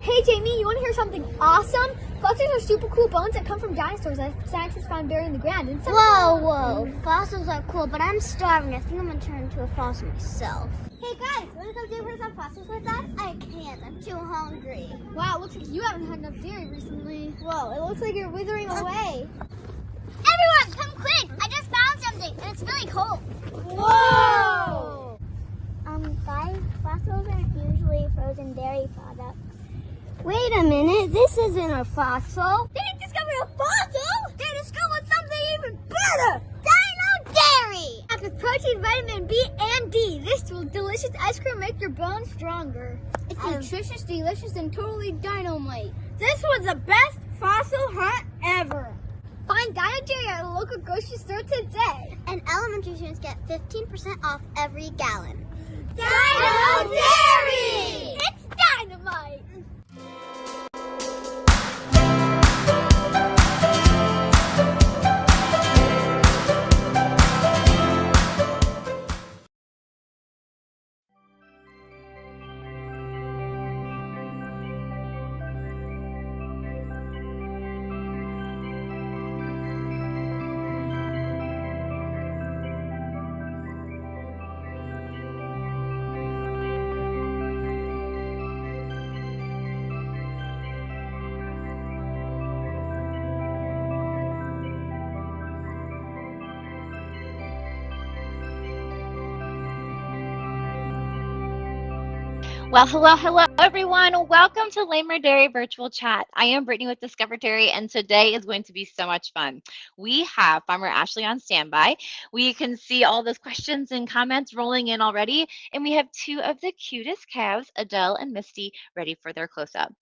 Hey Jamie, you want to hear something awesome? Fossils are super cool bones that come from dinosaurs that scientists found buried in the ground. And Whoa. Fossils are cool, but I'm starving. I think I'm going to turn into a fossil myself. Hey guys, want to come do some fossils with us? I can't. I'm too hungry. Wow, it looks like you haven't had enough dairy recently. Whoa, it looks like you're withering away. Everyone, come quick! I just found something, and it's really cold. Whoa! Guys, fossils aren't usually frozen dairy products. Wait a minute, this isn't a fossil. They didn't discover a fossil! They discovered something even better! Dino dairy! Packed with protein, vitamin B, and D. This delicious ice cream makes your bones stronger. It's nutritious, delicious, and totally dynamite. This was the best fossil hunt ever. Find Dino Dairy at a local grocery store today. And elementary students get 15% off every gallon. Dino Dairy! It's dynamite! Well, hello, everyone. Welcome to Loehmer Dairy Virtual Chat. I am Brittany with Discover Dairy, and today is going to be so much fun. We have Farmer Ashley on standby. We can see all those questions and comments rolling in already, and we have two of the cutest calves, Adele and Misty, ready for their close-up.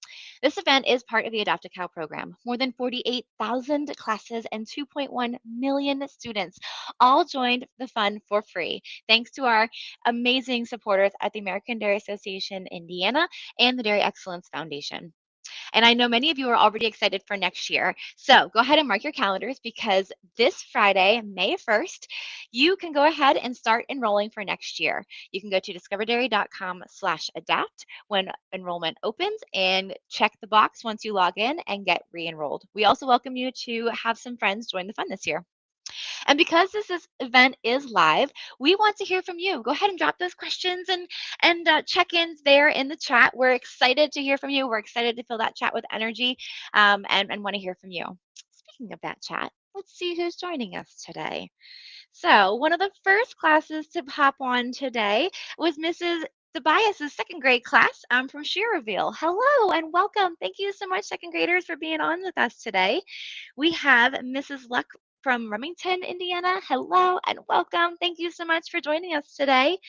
This event is part of the Adopt a Cow program. More than 48,000 classes and 2.1 million students all joined the fun for free, thanks to our amazing supporters at the American Dairy Association Indiana and the Dairy Excellence Foundation. And I know many of you are already excited for next year. So go ahead and mark your calendars because this Friday, May 1st, you can go ahead and start enrolling for next year. You can go to discoverdairy.com/adapt when enrollment opens and check the box once you log in and get re-enrolled. We also welcome you to have some friends join the fun this year. And because this event is live, we want to hear from you. Go ahead and drop those questions and check-ins there in the chat. We're excited to hear from you. We're excited to fill that chat with energy and want to hear from you. Speaking of that chat, let's see who's joining us today. So one of the first classes to hop on today was Mrs. Tobias's second grade class from Schererville. Hello and welcome. Thank you so much, second graders, for being on with us today. We have Mrs. Luck from Remington, Indiana. Hello and welcome. Thank you so much for joining us today.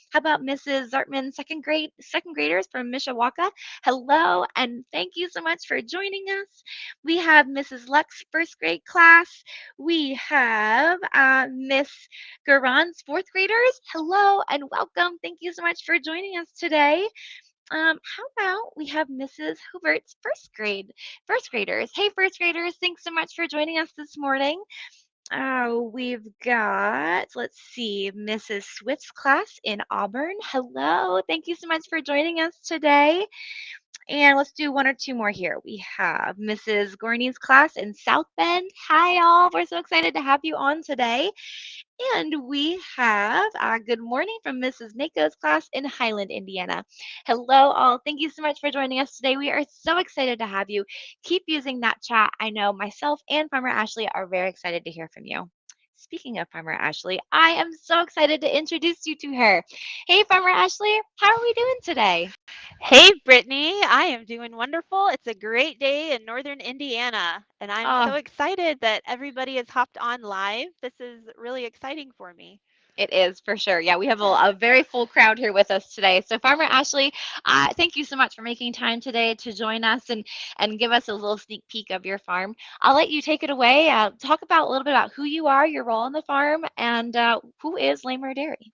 How about Mrs. Zartman, second graders from Mishawaka? Hello and thank you so much for joining us. We have Mrs. Luck's first grade class. We have Miss Garon's fourth graders. Hello and welcome. Thank you so much for joining us today. How about we have Mrs. Hubert's first graders. Hey, first graders, thanks so much for joining us this morning. We've got, let's see, Mrs. Swift's class in Auburn. Hello, thank you so much for joining us today. And let's do one or two more here. We have Mrs. Gorney's class in South Bend. Hi, all. We're so excited to have you on today. And we have good morning from Mrs. Nako's class in Highland, Indiana. Hello, all. Thank you so much for joining us today. We are so excited to have you. Keep using that chat. I know myself and Farmer Ashley are very excited to hear from you. Speaking of Farmer Ashley, I am so excited to introduce you to her. Hey, Farmer Ashley, how are we doing today? Hey, Brittany. I am doing wonderful. It's a great day in northern Indiana, and I'm so excited that everybody has hopped on live. This is really exciting for me. It is for sure. Yeah, we have a very full crowd here with us today. So Farmer Ashley, thank you so much for making time today to join us and give us a little sneak peek of your farm. I'll let you take it away. Talk about a little bit about who you are, your role on the farm, and who is Loehmer Dairy.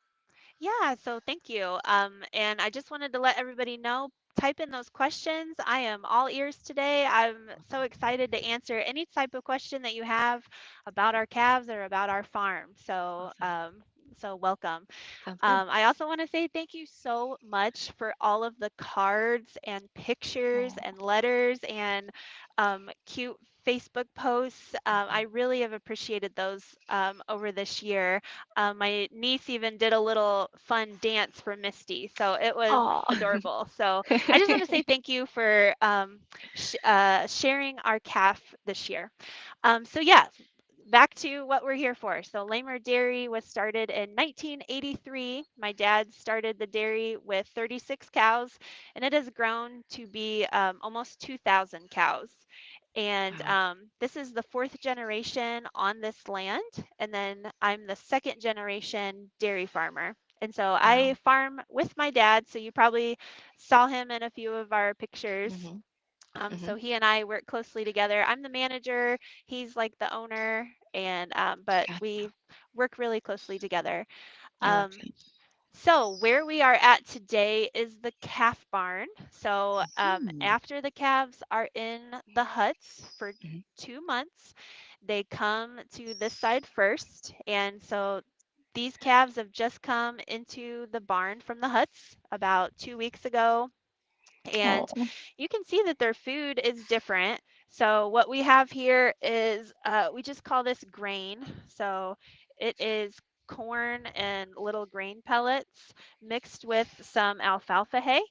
Yeah, so thank you. And I just wanted to let everybody know, type in those questions. I am all ears today. I'm so excited to answer any type of question that you have about our calves or about our farm. So So welcome. Sounds good. I also want to say thank you so much for all of the cards and pictures Oh, and letters and cute Facebook posts. I really have appreciated those over this year. My niece even did a little fun dance for Misty, so it was oh. adorable. So I just want to say thank you for sharing our calf this year. So yeah, back to what we're here for. So Loehmer Dairy was started in 1983. My dad started the dairy with 36 cows, and it has grown to be almost 2,000 cows. And Wow. this is the fourth generation on this land, and then I'm the second generation dairy farmer. And so I Wow. farm with my dad, so you probably saw him in a few of our pictures. Mhm. So Mhm. he and I work closely together. I'm the manager, he's like the owner, and but Gotcha. we work really closely together. I love Um, it. so where we are at today is the calf barn. So Hmm. after the calves are in the huts for Mhm. 2 months, they come to this side first, and so these calves have just come into the barn from the huts about 2 weeks ago, Oh. and you can see that their food is different. So what we have here is we just call this grain. So it is corn and little grain pellets mixed with some alfalfa hay.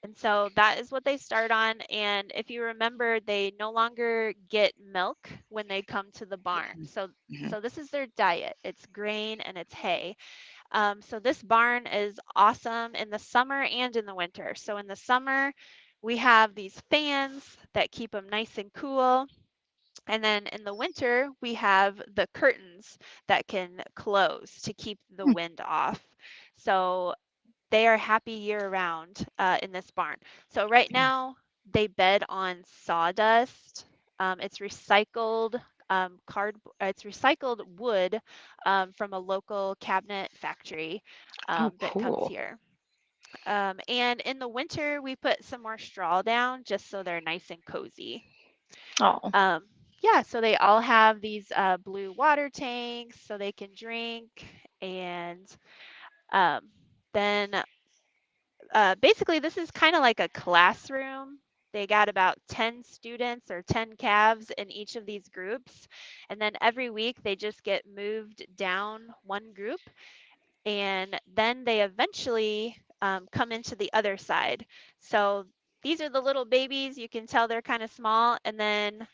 And so that is what they start on. And if you remember, they no longer get milk when they come to the barn. Mhm. So this is their diet. It's grain and it's hay. So this barn is awesome in the summer and in the winter. So in the summer, we have these fans that keep them nice and cool. And then in the winter, we have the curtains that can close to keep the Hmm. wind off. So they are happy year round in this barn. So right Yeah. now, they bed on sawdust. It's recycled it's recycled wood from a local cabinet factory Oh, that comes cool. here. And in the winter, we put some more straw down just so they're nice and cozy. Oh. Um, yeah, so they all have these blue water tanks so they can drink. And um, then basically, this is kind of like a classroom. They got about 10 students or 10 calves in each of these groups. And then every week they just get moved down one group. And then they eventually come into the other side. So these are the little babies. You can tell they're kind of small. And then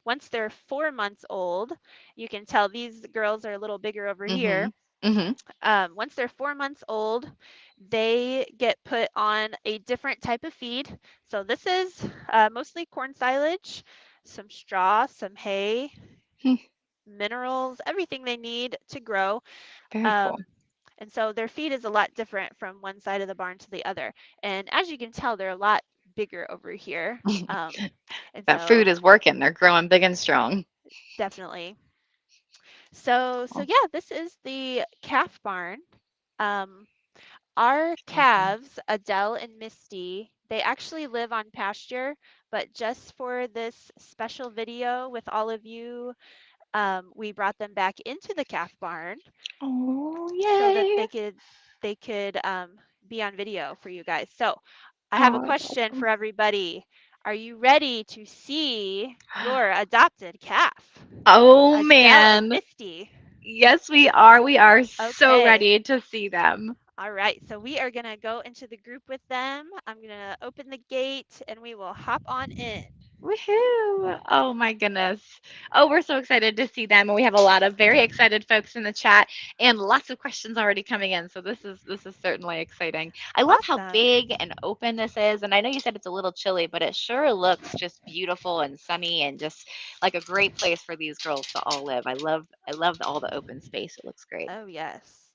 once they're 4 months old, you can tell these girls are a little bigger over here. Mhm. Mhm. Once they're 4 months old, they get put on a different type of feed. So this is mostly corn silage, some straw, some hay, Hmm. minerals, everything they need to grow. Very Um, cool. and so their feed is a lot different from one side of the barn to the other. And as you can tell, they're a lot bigger over here. And That food so is working. They're growing big and strong. definitely. So Oh, yeah, this is the calf barn. Um, Our awesome. calves, Adele and Misty, they actually live on pasture, but just for this special video with all of you, we brought them back into the calf barn Oh, so that yay. they could be on video for you guys. So I have a Oh, that's question awesome. for everybody. Are you ready to see your adopted calf, Oh, Adele and man. Misty? Yes, we are. We are so Okay. ready to see them. All right, so we are going to go into the group with them. I'm going to open the gate and we will hop on in. Woohoo! Oh my goodness. Oh, we're so excited to see them. And we have a lot of very excited folks in the chat and lots of questions already coming in. So this is certainly exciting. I love how Awesome. big and open this is. And I know you said it's a little chilly, but it sure looks just beautiful and sunny and just like a great place for these girls to all live. I love all the open space. It looks great. Oh, yes.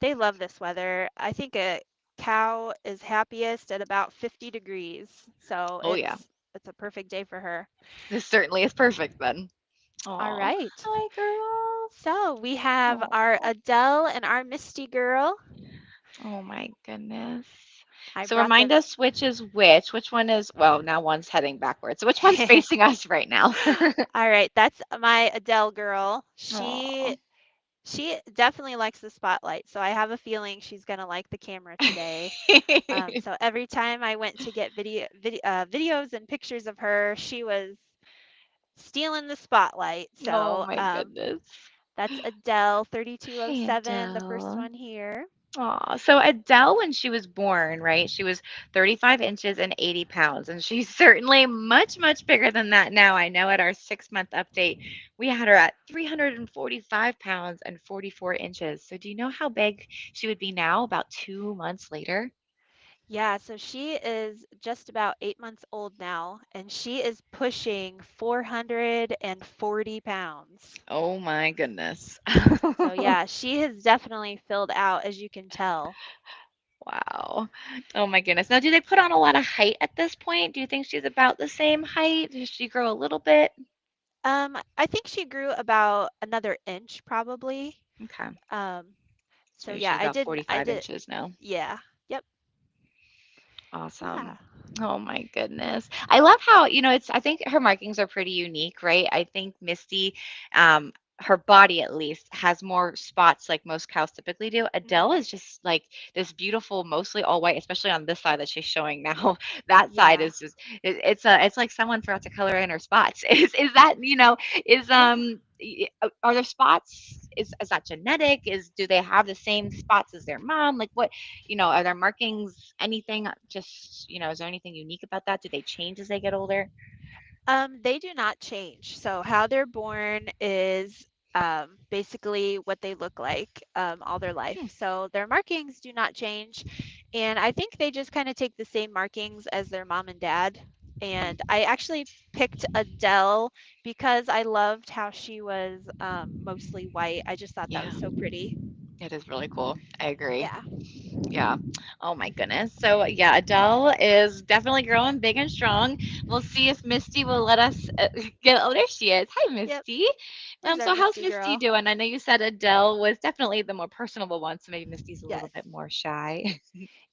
They love this weather. I think a cow is happiest at about 50 degrees. So Oh yeah. it's a perfect day for her. This certainly is perfect then. All Oh, right. hi girls. So we have our Oh. Adele and our Misty girl. Oh my goodness. I So brought remind them. us which is which. Which one is, well, now one's heading backwards. So which one's facing us right now? All right, that's my Adele girl. Oh, She definitely likes the spotlight, so I have a feeling she's gonna like the camera today. So every time I went to get videos and pictures of her, she was stealing the spotlight. Oh So my goodness. that's Adele Hey, 3207, the first Adele. one here. Aw, so Adele, when she was born, right, she was 35 inches and 80 pounds, and she's certainly much, much bigger than that now. I know at our 6 month update, we had her at 345 pounds and 44 inches. So do you know how big she would be now, about 2 months later? Yeah, so she is just about 8 months old now, and she is pushing 440 pounds. Oh my goodness. So yeah, she has definitely filled out, as you can tell. Wow. Oh my goodness. Now, do they put on a lot of height at this point? Do you think she's about the same height? Does she grow a little bit? I think she grew about another inch probably. Okay. Um, so So yeah, she's about I 45 did, inches now. yeah, yep, Awesome. yeah, Oh my goodness. I love how, I think her markings are pretty unique, right? I think Misty, um, her body at least has more spots like most cows typically do. Adele hmm is just like this beautiful, mostly all white, especially on this side that she's showing now. That side yeah, is just it's like someone forgot to color in her spots. Is that, is yeah. are there spots? Is that genetic? Do they have the same spots as their mom? Like what are there markings, anything, just, is there anything unique about that? Do they change as they get older? They do not change. So how they're born is basically what they look like all their life. Hmm. So their markings do not change, and I think they just kind of take the same markings as their mom and dad. And I actually picked Adele because I loved how she was mostly white. I just thought that Yeah, was so pretty. it is really cool. I agree. Yeah. Yeah. Oh my goodness. So yeah, Adele is definitely growing big and strong. We'll see if Misty will let us get. Oh, there she is. Hi, Yep. Misty. There's our So how's Misty Misty girl. doing? I know you said Adele was definitely the more personable one, so maybe Misty's a little Yes. bit more shy.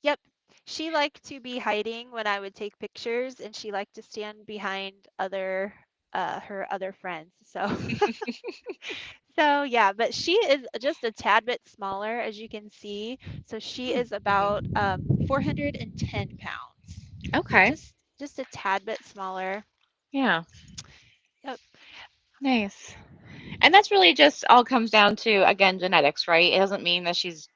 Yep. She liked to be hiding when I would take pictures, and she liked to stand behind her other friends. So so yeah, but she is just a tad bit smaller, as you can see. So she is about Hmm. 410 pounds. So Okay. just a tad bit smaller. Yeah. Yep. Nice. And that's really just all comes down to, again, genetics, right? It doesn't mean that she's,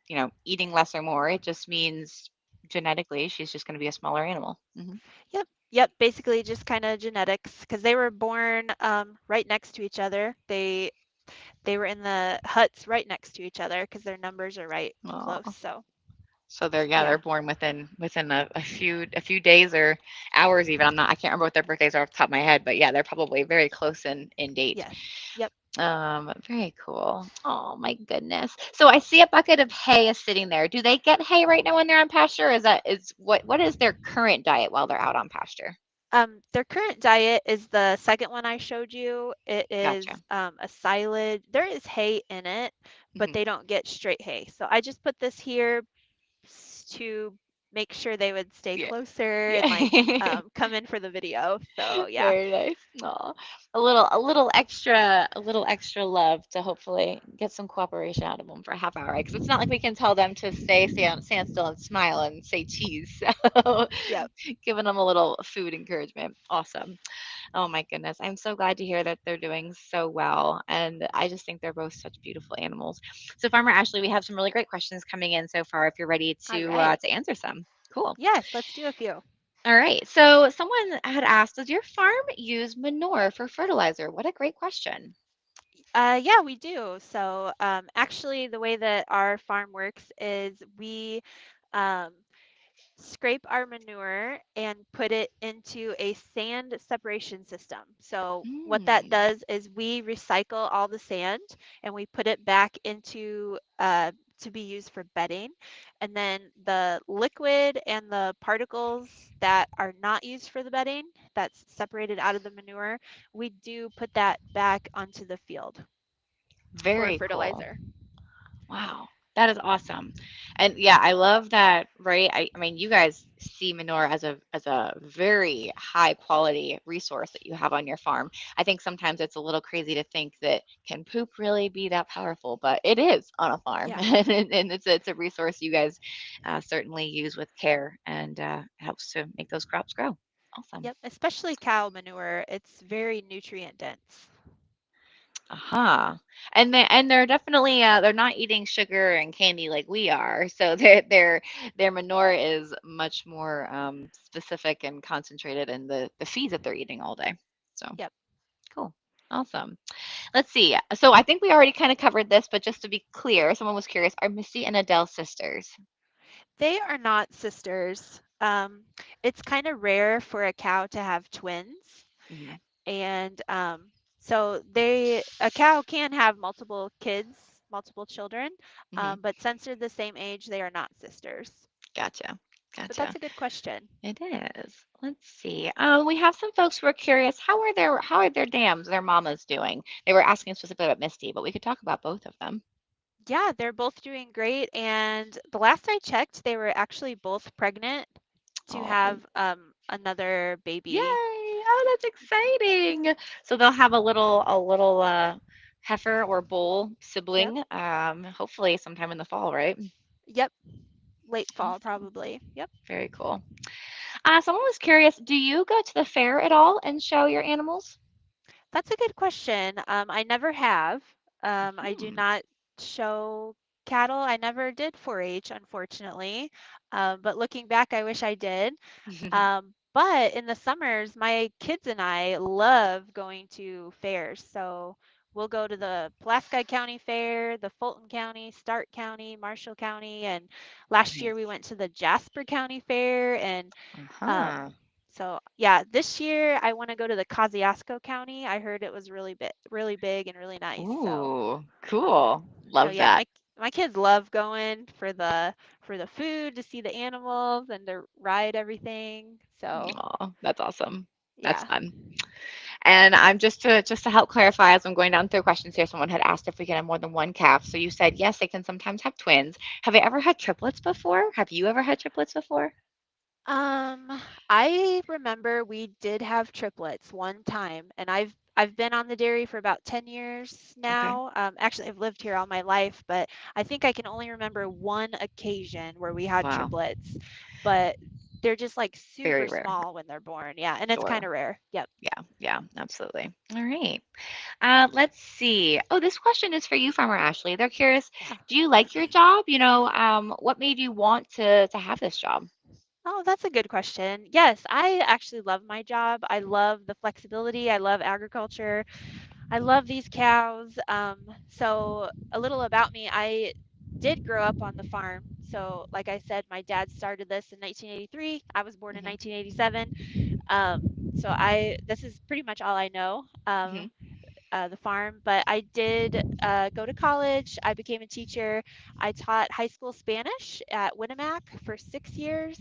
eating less or more. It just means genetically she's just going to be a smaller animal. Yep. Yep. Basically, just kind of genetics, because they were born right next to each other. They were in the huts right next to each other because their numbers are right close. Oh, So so they're yeah. born within a few days or hours even. I can't remember what their birthdays are off the top of my head, but yeah, they're probably very close in date. Yes. Yep. Very cool. Oh my goodness. So I see a bucket of hay is sitting there. Do they get hay right now when they're on pasture? What is their current diet while they're out on pasture? Their current diet is the second one I showed you. It is Gotcha. a silage. There is hay in it, but Hmm. they don't get straight hay. So I just put this here to make sure they would stay Yeah. closer and like Yeah. come in for the video. So yeah. Very nice. Aw. A little extra love to hopefully get some cooperation out of them for a half hour, right? Because it's not like we can tell them to stand still and smile and say cheese. So Yep. giving them a little food encouragement. Awesome. Oh my goodness. I'm so glad to hear that they're doing so well. And I just think they're both such beautiful animals. So Farmer Ashley, we have some really great questions coming in so far if you're ready All to right. to answer some. Cool. Yes, let's do a few. All right. So someone had asked, does your farm use manure for fertilizer? What a great question. Yeah, we do. So actually, the way that our farm works is we um, scrape our manure and put it into a sand separation system. So what that Mm, does is we recycle all the sand and we put it back into to be used for bedding. And then the liquid and the particles that are not used for the bedding, that's separated out of the manure, we do put that back onto the field for very cool. fertilizer. Wow. That is awesome. And yeah, I love that, right? I mean, you guys see manure as a very high quality resource that you have on your farm. I think sometimes it's a little crazy to think that can poop really be that powerful, but it is on a farm, Yeah. and it's a resource you guys certainly use with care and helps to make those crops grow. Awesome. Yep. Especially cow manure. It's very nutrient dense. Aha. And they're definitely they're not eating sugar and candy like we are. So their manure is much more specific and concentrated in the feeds that they're eating all day. So Yep. cool. Awesome. Let's see. So I think we already kind of covered this, but just to be clear, someone was curious, are Missy and Adele sisters? They are not sisters. It's kind of rare for a cow to have twins. Hmm. And so a cow can have multiple kids, multiple children, Hmm. but since they're the same age, they are not sisters. Gotcha. But Gotcha. that's a good question. It is. Let's see. We have some folks who are curious. How are their dams, their mamas doing? They were asking specifically about Misty, but we could talk about both of them. Yeah, they're both doing great. And the last I checked, they were actually both pregnant to Oh, have another yay! baby. Oh, that's exciting. So they'll have a little heifer or bull Yep. sibling, hopefully sometime in the fall, right? Yep. Late fall, Awesome. probably. Yep. Very cool. Someone was curious, do you go to the fair at all and show your animals? That's a good question. I never have. I do Hmm. not show cattle. I never did 4-H, unfortunately. But looking back, I wish I did. But in the summers, my kids and I love going to fairs. So we'll go to the Pulaski County Fair, the Fulton County, Stark County, Marshall County, and last year we Nice. went to the Jasper County Fair. And um, Uh-huh. so yeah, this year I want to go to the Kosciuszko County. I heard it was really big and really nice. So Ooh, um, cool. so Love yeah, that. my kids love going for the food, to see the animals, and to ride everything. So Oh, that's awesome. That's yeah. fun. And I'm just to help clarify as I'm going down through questions here, someone had asked if we can have more than one calf. So you said yes, they can sometimes have twins. Have they ever had triplets before? Have you ever had triplets before? Um, I remember we did have triplets one time, and I've been on the dairy for about 10 years Okay. now. Actually, I've lived here all my life, but I think I can only remember one occasion where we had Wow. triplets, but they're just like super Very rare. small when they're born. Yeah, and it's kind Sure. of rare. Yep. Yeah, yeah, absolutely. All right. Let's see. Oh, this question is for you, Farmer Ashley. They're curious, Yeah. do you like your job? What made you want to have this job? Oh, that's a good question. Yes, I actually love my job. I love the flexibility. I love agriculture. I love these cows. So a little about me, I did grow up on the farm. So like I said, my dad started this in 1983. I was born in Hmm. 1987. Um, so this is pretty much all I know, Hmm. the farm. But I did go to college. I became a teacher. I taught high school Spanish at Winnemac for 6 years.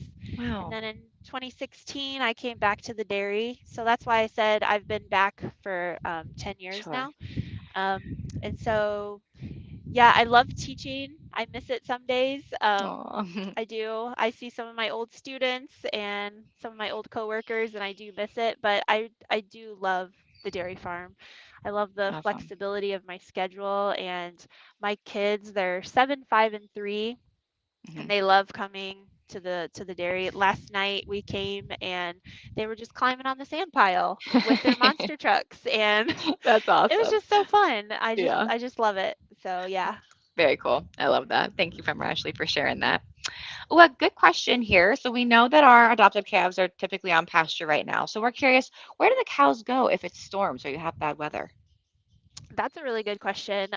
And Wow. then in 2016, I came back to the dairy. So that's why I said I've been back for 10 years Sure. now. Um, and so, yeah, I love teaching. I miss it some days. Aw. I do. I see some of my old students and some of my old coworkers, and I do miss it. But I do love the dairy farm. I love the Awesome. flexibility of my schedule, and my kids. They're 7, 5, and 3, Hmm. and they love coming to the dairy. Last night we came and they were just climbing on the sand pile with their monster trucks, and That's it was awesome. just so fun. I just Yeah. I just love it. So yeah. Very cool. I love that. Thank you, Farmer Ashley, for sharing that. Well, good question here. So we know that our adopted calves are typically on pasture right now. So we're curious, where do the cows go if it storms or you have bad weather? That's a really good question.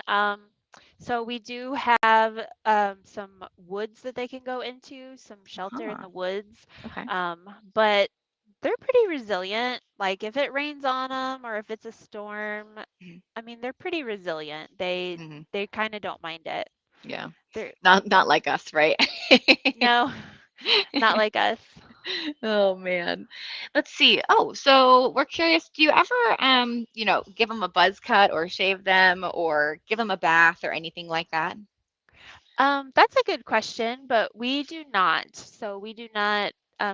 So we do have some woods that they can go into, some shelter in Huh. the woods, Okay. but they're pretty resilient. Like if it rains on them or if it's a storm, Hmm. I mean, they're pretty resilient. They Hmm. they kind of don't mind it. Yeah. They're Not like us, right? no, not like us. Oh man. Let's see. Oh, so we're curious, do you ever give them a buzz cut or shave them or give them a bath or anything like that? That's a good question, but we do not. So we do not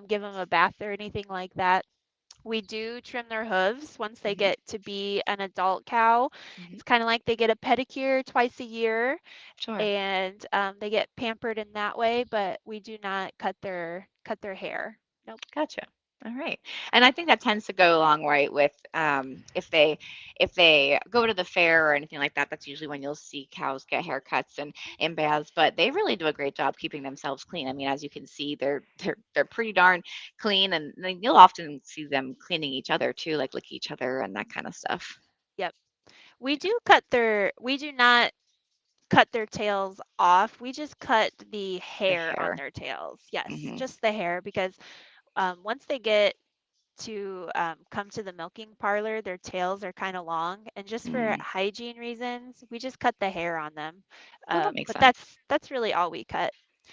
give them a bath or anything like that. We do trim their hooves once they Hmm. get to be an adult cow. Hmm. It's kind of like they get a pedicure twice a year, Sure. and they get pampered in that way. But we do not cut their hair. Nope. Gotcha. All right. And I think that tends to go along right with if they go to the fair or anything like that, that's usually when you'll see cows get haircuts and baths, but they really do a great job keeping themselves clean. I mean, as you can see, they're pretty darn clean, and then you'll often see them cleaning each other too, like lick each other and that kind of stuff. Yep. We do not cut their tails off. We just cut the The hair on hair. their tails. Yes, Hmm. just the hair because once they get to come to the milking parlor, their tails are kind of long, and just for Mm. hygiene reasons, we just cut the hair on them. Well, that makes But sense. that's really all we cut.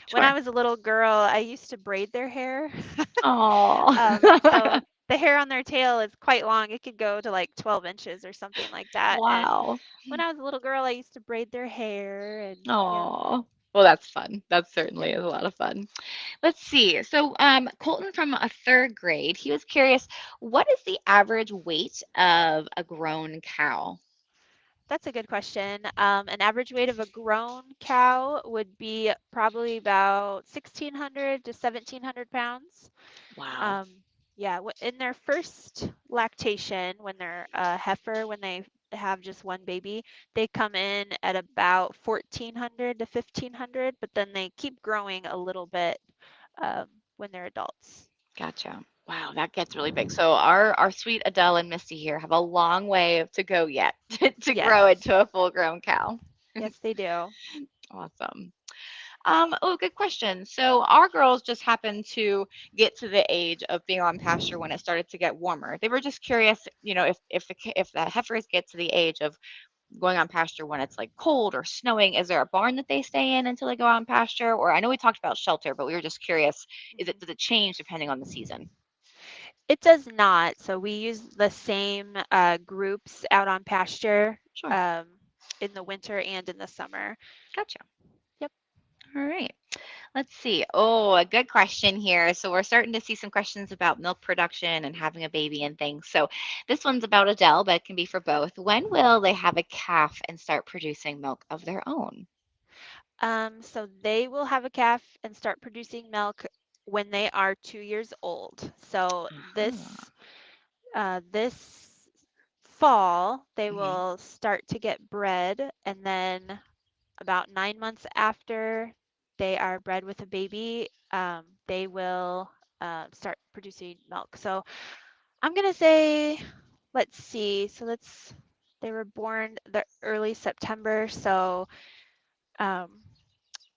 When I Sure. was a little girl, I used to braid their hair. Oh. So the hair on their tail is quite long. It could go to like 12 inches or something like that. And Wow. when I was a little girl, I used to braid their hair and yep, Oh. Well, that's fun. That yep. certainly is a lot of fun. Let's see. So, Colton from a third grade, he was curious, what is the average weight of a grown cow? That's a good question. An average weight of a grown cow would be probably about 1,600 to 1,700 pounds. Wow. Um, yeah, in their first lactation, when they're a heifer, when they have just one baby, they come in at about 1,400 to 1,500, but then they keep growing a little bit when they're adults. Gotcha. Wow, that gets really big. So our sweet Adele and Misty here have a long way to go yet to grow Yes, into a full-grown cow. yes, they do. Awesome. Oh, good question. So our girls just happened to get to the age of being on pasture when it started to get warmer. They were just curious, if the heifers get to the age of going on pasture when it's like cold or snowing, is there a barn that they stay in until they go on pasture? Or I know we talked about shelter, but we were just curious, Mhm. does it change depending on the season? It does not. So we use the same groups out on pasture Sure. um, in the winter and in the summer. Gotcha. Yep. All right. Let's see. Oh, a good question here. So we're starting to see some questions about milk production and having a baby and things. So this one's about Adele, but it can be for both. When will they have a calf and start producing milk of their own? So they will have a calf and start producing milk when they are 2 years old. So Uh-huh. this fall they Hmm. will start to get bred, and then about 9 months after they are bred with a baby, they will start producing milk. So I'm gonna say, let's see. They were born the early September, so um,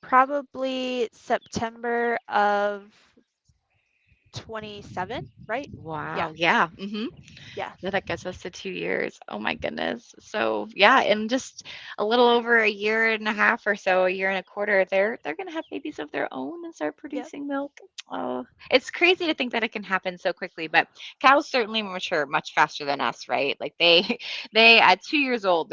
probably September of 27, right? Yeah, Wow. Yeah. Hmm. yeah, Yeah, that gets us to 2 years. Oh my goodness. So yeah, in just a little over a year and a half or so, a year and a quarter, they're gonna have babies of their own and start yep, producing milk. Oh, it's crazy to think that it can happen so quickly, but cows certainly mature much faster than us, right? Like they they at 2 years old,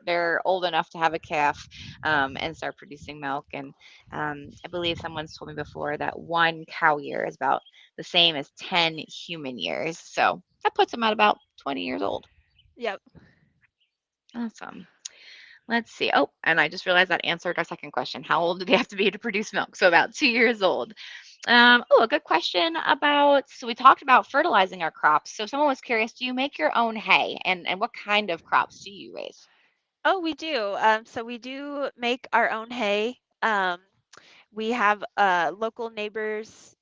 they're old enough to have a calf, and start producing milk. And I believe someone's told me before that one cow year is about the same as 10 human years. So that puts them at about 20 years old. yep. Awesome. Let's see. Oh, and I just realized that answered our second question. How old do they have to be to produce milk? So about 2 years old. Yep. Oh, a good question about. So we talked about fertilizing our crops. So someone was curious, do you make your own hay? And what kind of crops do you raise? Oh, we do. So we do make our own hay. We have local neighbors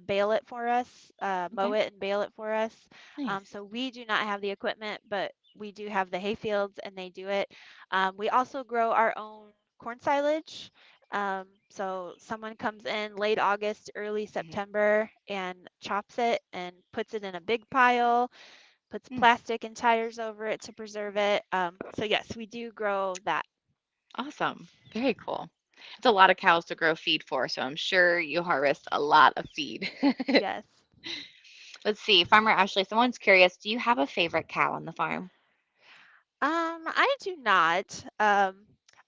bale it for us, mow Okay, it and bale it for us. nice. So we do not have the equipment, but we do have the hay fields and they do it. We also grow our own corn silage. So someone comes in late August, early Mhm. September and chops it and puts it in a big pile, puts Mm, plastic and tires over it to preserve it. So yes, we do grow that. awesome. Very cool. It's a lot of cows to grow feed for, so I'm sure you harvest a lot of feed. Yes. Let's see, Farmer Ashley, someone's curious, do you have a favorite cow on the farm? I do not.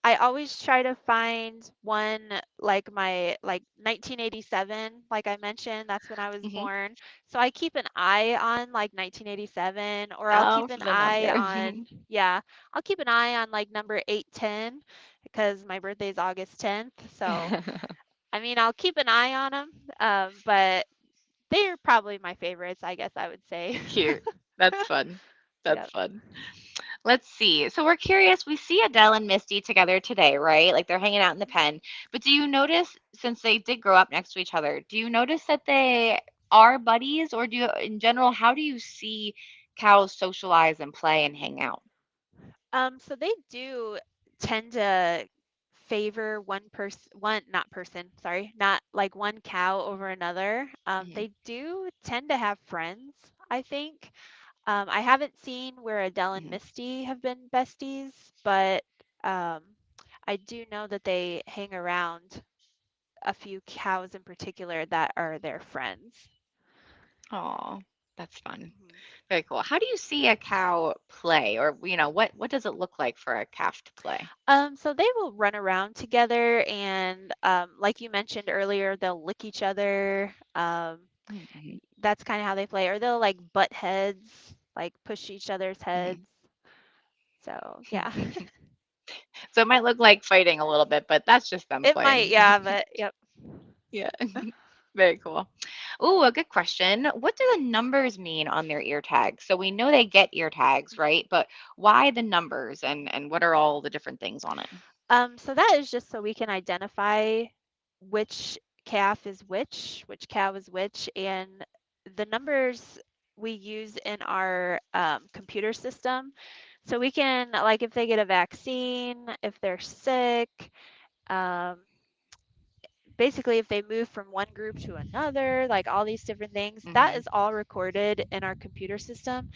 I always try to find one like my like 1987, like I mentioned, that's when I was Hmm. born. So I keep an eye on like 1987, or I'll Oh, keep for an the eye number. on, yeah, I'll keep an eye on like number 810 because my birthday is August 10th. So I mean, I'll keep an eye on them, but they're probably my favorites, I guess I would say. Cute. That's fun. That's Yep. fun. Let's see. So we're curious. We see Adele and Misty together today, right? Like they're hanging out in the pen. But do you notice, since they did grow up next to each other, do you notice that they are buddies, or do you, in general, how do you see cows socialize and play and hang out? So they do tend to favor one person, not person, sorry, not like one cow over another. Hmm. They do tend to have friends, I think. I haven't seen where Adele and Hmm. Misty have been besties, but um, I do know that they hang around a few cows in particular that are their friends. Oh, that's fun. Mhm. Very cool. How do you see a cow play, or what does it look like for a calf to play? So they will run around together and, like you mentioned earlier, they'll lick each other. Hmm. That's kind of how they play, or they'll like butt heads, like push each other's heads. So yeah, So it might look like fighting a little bit, but that's just them it might, playing. yeah, but yep. Yeah. Very cool. Ooh, a good question. What do the numbers mean on their ear tags? So we know they get ear tags, right? But why the numbers, and what are all the different things on it? So that is just so we can identify which calf is which cow is which, and the numbers we use in our computer system. So we can, like, if they get a vaccine, if they're sick, um, basically if they move from one group to another, like all these different things, that Hmm. is all recorded in our computer system.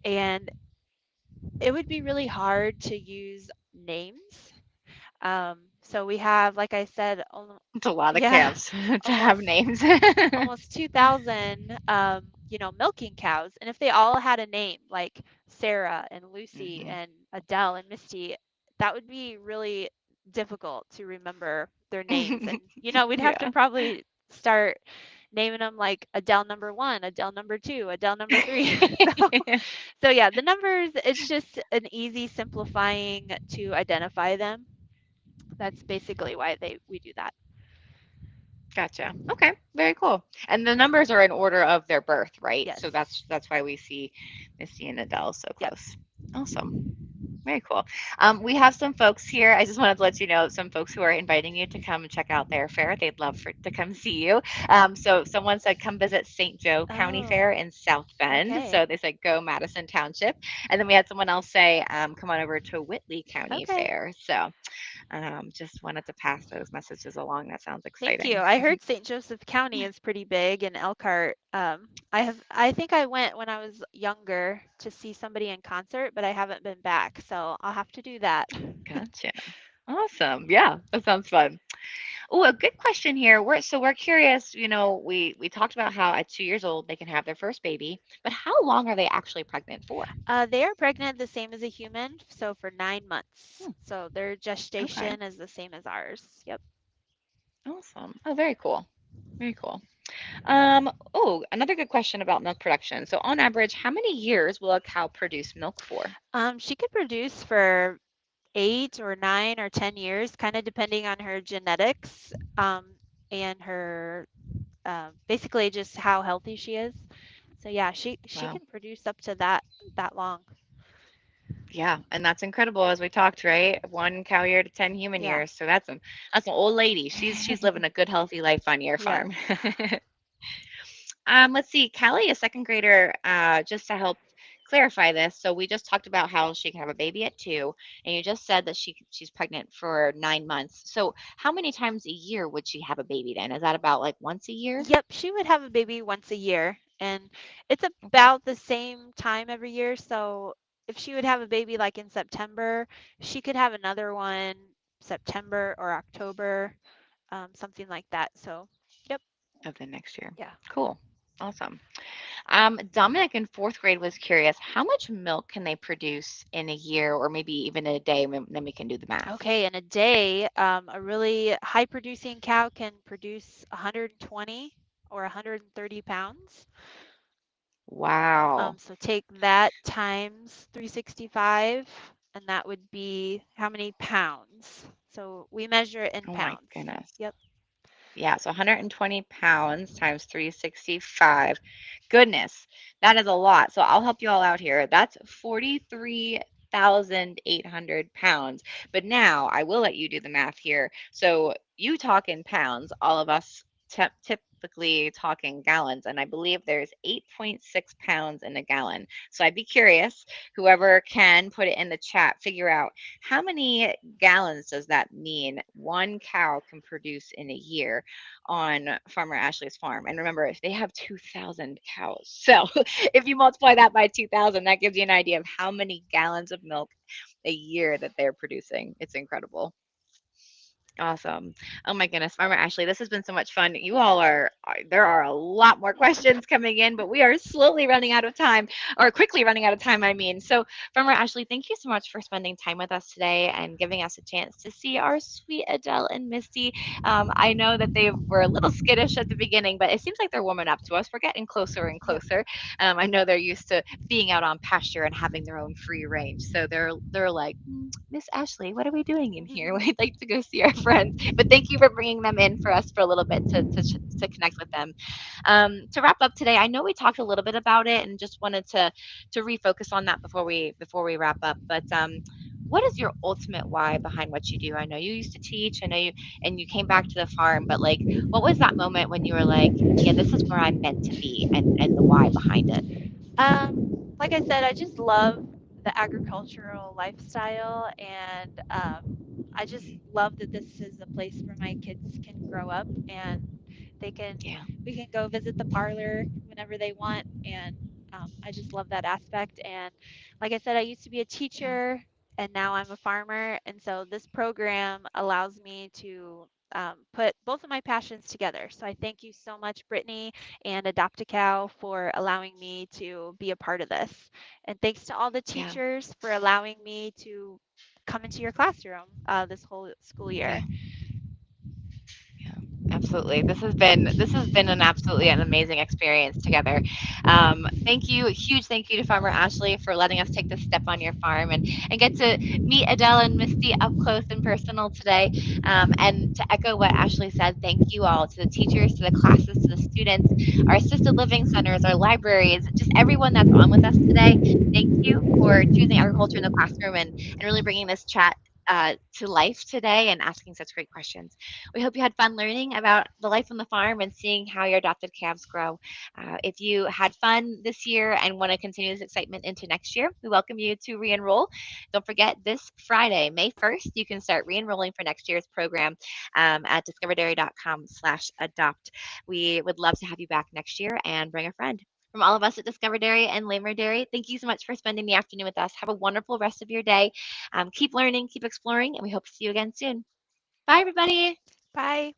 And it would be really hard to use names. So we have, like I said, It's a lot of yeah, calves to have almost names. almost 2,000, milking cows. And if they all had a name like Sarah and Lucy Hmm. and Adele and Misty, that would be really difficult to remember their names. And, we'd have to Yeah. probably start naming them like Adele number one, Adele number two, Adele number three. So yeah, the numbers, it's just an easy simplifying to identify them. That's basically why we do that. Gotcha. Okay. Very cool. And the numbers are in order of their birth, right? Yes. So that's why we see Misty and Adele so Yep. close. Awesome. Very cool. We have some folks here. I just wanted to let you know some folks who are inviting you to come and check out their fair. They'd love to come see you. So someone said come visit St. Joe County Oh, Fair in South Bend. okay. So they said go Madison Township. And then we had someone else say come on over to Whitley County Okay. Fair. So just wanted to pass those messages along. That sounds Thank you. exciting. I heard St. Joseph County is pretty big in Elkhart. I think I went when I was younger to see somebody in concert, but I haven't been back, so I'll have to do that. Gotcha. Awesome. Yeah, that sounds fun. Oh, a good question here. We're curious, we talked about how at 2 years old they can have their first baby, but how long are they actually pregnant for? They are pregnant the same as a human, so for 9 months. Hmm, So their okay. gestation is the same as ours. Yep. Awesome. Oh, very cool. Very cool. Oh, another good question about milk production. So on average, how many years will a cow produce milk for? She could produce for 8 or 9 or 10 years, kind of depending on her genetics, and her basically just how healthy she is. So yeah, she Wow. can produce up to that long. Yeah, and that's incredible as we talked, right? One cow year to 10 human Yeah. years. So that's an old lady. She's living a good healthy life on your Yes. farm. Let's see, Callie, a second grader, just to help clarify this. So we just talked about how she can have a baby at 2, and you just said that she's pregnant for 9 months. So how many times a year would she have a baby then? Is that about like once a year? Yep, she would have a baby once a year, and it's Okay, about the same time every year. So if she would have a baby like in September, she could have another one September or October, something like that. So, yep, of the next year. yeah. Cool. Awesome. Dominic in fourth grade was curious, how much milk can they produce in a year or maybe even in a day? Then we can do the math. Okay, in a day, a really high producing cow can produce 120 or 130 pounds. Wow. So take that times 365, and that would be how many pounds? So we measure it in Oh my pounds. goodness. Yep. Yeah, so 120 pounds times 365. Goodness, that is a lot. So I'll help you all out here. That's 43,800 pounds. But now I will let you do the math here. So you talk in pounds, all of us typically talk in gallons, and I believe there's 8.6 pounds in a gallon. So I'd be curious, whoever can put it in the chat, figure out how many gallons does that mean one cow can produce in a year on Farmer Ashley's farm. And remember, if they have 2,000 cows. So if you multiply that by 2,000, that gives you an idea of how many gallons of milk a year that they're producing. It's incredible. Awesome. Oh my goodness, Farmer Ashley, this has been so much fun. You all there are a lot more questions coming in, but we are slowly running out of time, or quickly running out of time, I mean. So, Farmer Ashley, thank you so much for spending time with us today and giving us a chance to see our sweet Adele and Misty. I know that they were a little skittish at the beginning, but it seems like they're warming up to us. We're getting closer and Yep. closer. I know they're used to being out on pasture and having their own free range. So they're like, Miss Ashley, what are we doing in here? We'd like to go see our friends. But thank you for bringing them in for us for a little bit to connect with them. To wrap up today, I know we talked a little bit about it and just wanted to refocus on that before we wrap up. But what is your ultimate why behind what you do? I know you used to teach. I know you came back to the farm, but like, what was that moment when you were like, yeah, this is where I'm meant to be, and the why behind it? Like I said, I just love the agricultural lifestyle, and I just Mhm. love that this is a place where my kids can grow up and they can Yeah, we can go visit the parlor whenever they want, and I just love that aspect. And like I said, I used to be a yeah, teacher, and now I'm a farmer, and so this program allows me to put both of my passions together. So I thank you so much, Brittany and Adopt a Cow, for allowing me to be a part of this. And thanks to all the yeah, teachers for allowing me to come into your classroom this whole school yeah. year. Yeah, absolutely. This has been an amazing experience together. Thank you, a huge thank you to Farmer Ashley for letting us take this step on your farm and get to meet Adele and Misty up close and personal today. And to echo what Ashley said, thank you all to the teachers, to the classes, to the students, our assisted living centers, our libraries, just everyone that's on with us today. Thank you for choosing agriculture in the classroom and really bringing this chat to life today and asking such great questions. We hope you had fun learning about the life on the farm and seeing how your adopted calves grow. If you had fun this year and want to continue this excitement into next year, we welcome you to re enroll. Don't forget, this Friday, May 1st, you can start re enrolling for next year's program at discoverdairy.com/adopt. We would love to have you back next year and bring a friend. From all of us at Discover Dairy and Loehmer Dairy, thank you so much for spending the afternoon with us. Have a wonderful rest of your day. Keep learning, keep exploring, and we hope to see you again soon. Bye, everybody. Bye.